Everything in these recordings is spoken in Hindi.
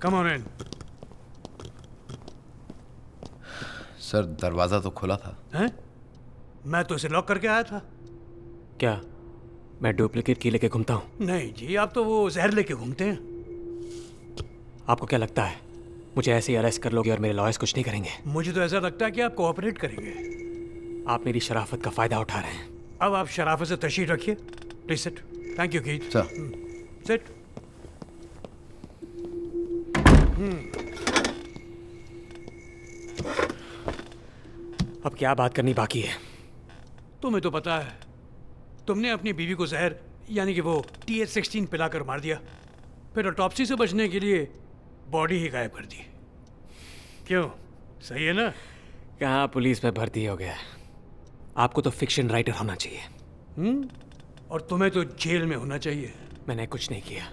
Come on in. सर दरवाजा तो खुला था। हैं? मैं तो इसे लॉक करके आया था। क्या मैं डुप्लीकेट की लेके घूमता हूँ? नहीं जी, आप तो वो जहर लेके घूमते हैं। आपको क्या लगता है मुझे ऐसे ही अरेस्ट कर लोगे और मेरे लॉयर्स कुछ नहीं करेंगे? मुझे तो ऐसा लगता है कि आप कोऑपरेट करेंगे। आप मेरी शराफत का फायदा उठा रहे हैं। अब आप शराफत से तशरीफ रखिए। Please sit. Thank you Keith. Sir sit. अब क्या बात करनी बाकी है? तुम्हें तो पता है, तुमने अपनी बीवी को जहर यानी कि वो TH16 पिलाकर मार दिया, फिर ऑटोप्सी से बचने के लिए बॉडी ही गायब कर दी। क्यों, सही है ना? कहाँ पुलिस में भर्ती हो गया। आपको तो फिक्शन राइटर होना चाहिए। और तुम्हें तो जेल में होना चाहिए। मैंने कुछ नहीं किया।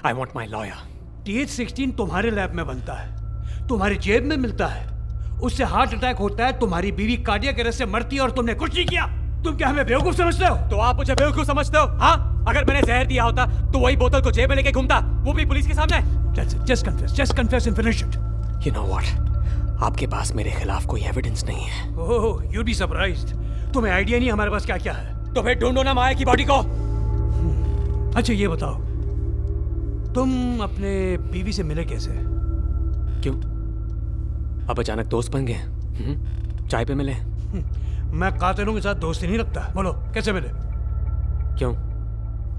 I want my lawyer. TH16 तुम्हारे लैब में बनता है, तुम्हारी जेब में मिलता है, उससे हार्ट अटैक होता है, तुम्हारी बीवी कार्डियक अरेस्ट से मरती है और तुमने कुछ नहीं किया। तुम क्या हमें बेवकूफ समझते हो? तो आप मुझे बेवकूफ समझते हो? हाँ, अगर मैंने जहर दिया होता तो वही बोतल को जेब में लेके घूमता, वो भी पुलिस के सामने। Just confess and finish it. You know what? आपके पास मेरे खिलाफ कोई एविडेंस नहीं है। ओह, you'd be surprised. तुम्हें आइडिया नहीं हमारे पास क्या क्या है। तो फिर ढूंढो ना माया की बॉडी को। अच्छा ये बताओ, तुम अपने बीवी से मिले कैसे? क्यों, अब अचानक दोस्त बन गए? चाय पे मिले? मैं कातिलों के साथ दोस्ती नहीं रखता। बोलो कैसे मिले? क्यों?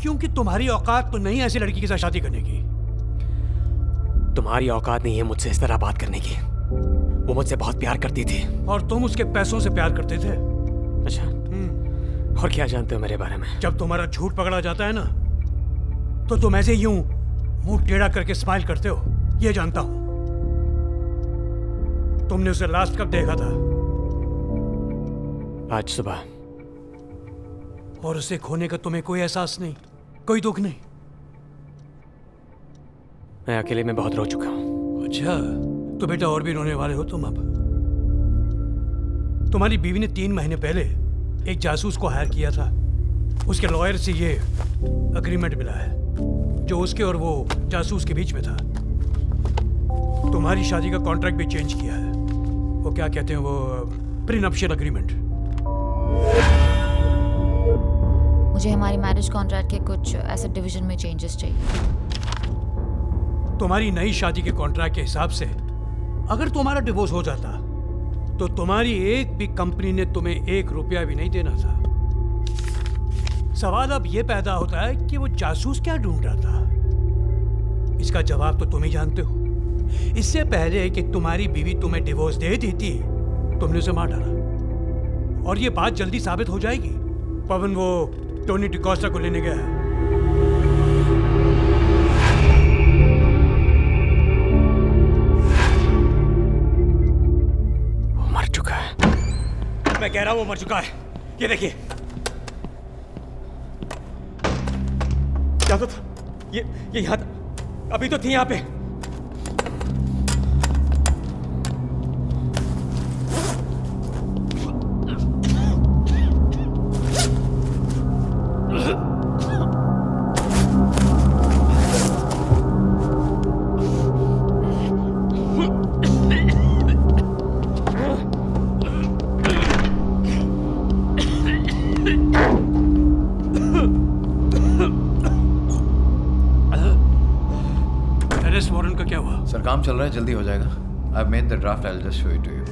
क्योंकि तुम्हारी औकात तो नहीं ऐसी लड़की के साथ शादी करने की। तुम्हारी औकात नहीं है मुझसे इस तरह बात करने की। वो मुझसे बहुत प्यार करती थी। और तुम उसके पैसों से प्यार करते थे। अच्छा, और क्या जानते हो मेरे बारे में? जब तुम्हारा झूठ पकड़ा जाता है ना, तो तुम ऐसे यूं मुंह टेढ़ा करके स्माइल करते हो, ये जानता हूं। तुमने उसे लास्ट कब देखा था? आज सुबह। और उसे खोने का तुम्हें कोई एहसास नहीं, कोई दुख नहीं? मैं अकेले में बहुत रो चुका हूं। अच्छा, तो बेटा और भी रोने वाले हो तुम अब। तुम्हारी बीवी ने 3 महीने पहले एक जासूस को हायर किया था। उसके लॉयर से ये अग्रीमेंट मिला है जो उसके और वो जासूस के बीच में था। तुम्हारी शादी का कॉन्ट्रैक्ट भी चेंज किया है। वो क्या कहते हैं, वो प्रीनप्शियल अग्रीमेंट। मुझे हमारी मैरिज कॉन्ट्रैक्ट के कुछ एसेट डिवीजन में चेंजेस चाहिए। तुम्हारी नई शादी के कॉन्ट्रैक्ट के हिसाब से अगर तुम्हारा डिवोर्स हो जाता तो तुम्हारी एक भी कंपनी ने तुम्हें 1 रुपया भी नहीं देना था। सवाल अब यह पैदा होता है कि वो जासूस क्या ढूंढ रहा था। इसका जवाब तो तुम ही जानते हो। इससे पहले कि तुम्हारी बीवी तुम्हें डिवोर्स दे देती, तुमने उसे मार डाला। और ये बात जल्दी साबित हो जाएगी। पवन वो टोनी डिकोस्टा को लेने गया है। वो मर चुका है। मैं कह रहा हूं वो मर चुका है। ये देखिए। क्या तो था? ये यहाँ अभी तो थी यहाँ पे। अरेस्ट वारंट का क्या हुआ? सर काम चल रहा है, जल्दी हो जाएगा। I have made the draft, I will just show it to you.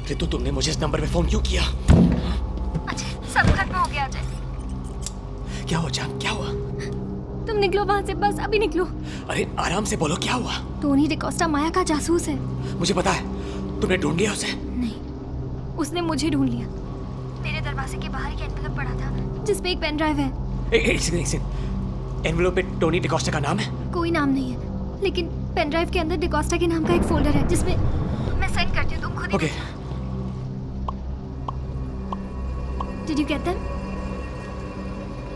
Ritu, तुमने मुझे इस नंबर पे फोन क्यों किया? अजय, सब खत्म हो गया अजय। क्या हुआ जान, क्या हुआ? तुम निकलो वहां से, बस अभी निकलो। अरे आराम से बोलो, क्या हुआ? टोनी डिकोस्टा माया का जासूस है। मुझे पता है। तुमने ढूंढ लिया उसे? नहीं, उसने मुझे ढूंढ लिया। मेरे दरवाजे के बाहर एक एनवेलप पड़ा था जिसपे एक पेन ड्राइव है। एक सेकंड। एनवेलप पे टोनी डिकोस्टा का नाम है? कोई नाम नहीं है, लेकिन पेन ड्राइव के अंदर डिकोस्टा के नाम का एक फोल्डर है जिसमें मैं सेंड करती हूँ, तुम खुद ही। Okay. Did you get them?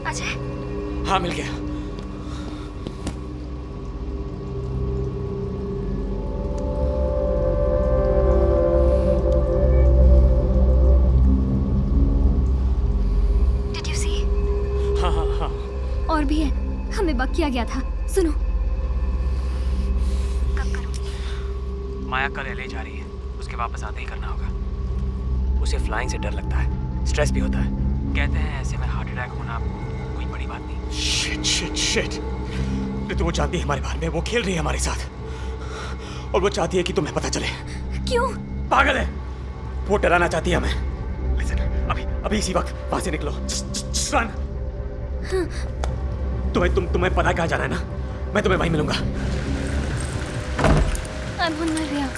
Ajay? हाँ, मिल गया। किया गया था। सुनो, कब करूँगी? माया कल LA जा रही है, उसके वापस आते ही करना होगा। उसे फ्लाइंग से डर लगता है, स्ट्रेस भी होता है। कहते हैं ऐसे में हार्ट अटैक होना कोई बड़ी बात नहीं। शिट। तो वो जानती है हमारे बारे में, वो खेल रही है हमारे साथ और वो चाहती है कि तुम्हें पता चले। क्यों? पागल है, वो डराना चाहती है हमें। लिसन, अभी इसी वक्त वहां से निकलो। Just run। तुम्हें पता कहाँ जाना है ना? मैं तुम्हें वहीं मिलूंगा। I'm on my way out,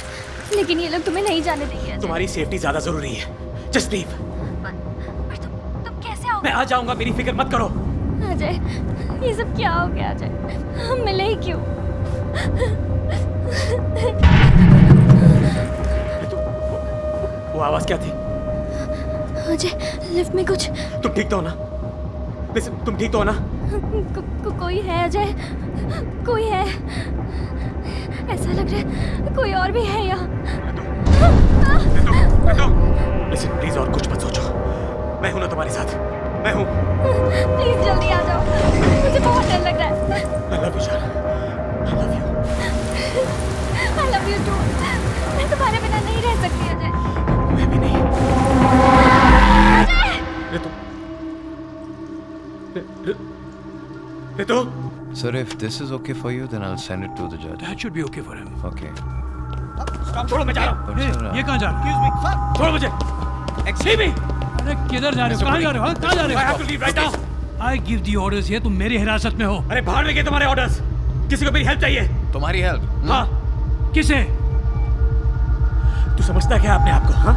लेकिन ये लोग तुम्हें नहीं जाने देंगे। तुम्हारी सेफ्टी ज्यादा जरूरी है। Just leave. पर तुम कैसे आओगे? मैं आ जाऊंगा, मेरी फिक्र मत करो। अजय, ये सब क्या हो गया अजय? हम मिले ही क्यों? वो आवाज क्या थी? अजय, लिफ्ट में कुछ। तुम ठीक तो हो ना? लिसन, तुम ठीक तो हो ना? कोई है अजय, कोई है। ऐसा लग रहा है कोई और भी है यहाँ। लिसन प्लीज, और कुछ मत सोचो। मैं हूं ना तुम्हारे साथ, मैं हूं। प्लीज जल्दी आ जाओ, मुझे बहुत डर लग रहा है। I love you, जान। I love you। I love you too। मैं तुम्हारे बिना नहीं रह सकती अजय। मैं भी नहीं। Ajay! Ritu. Sir, if this is okay for you, then I'll send it to the judge. That should be okay for him. Okay. छोड़ो, मैं जा रहा हूँ। But sir, ये कहाँ जा रहे हो? छोड़ो मुझे। Leave me। अरे किधर जा रहे हो? कहाँ जा रहे हो? कहाँ जा रहे हो? I have to leave right now। I give the orders here, तुम मेरी हिरासत में हो। अरे बाहर में गए तुम्हारे ऑर्डर्स। किसी को मेरी हेल्प चाहिए। तुम्हारी help? हाँ, किसे? तू समझता क्या है अपने आप को? हाँ?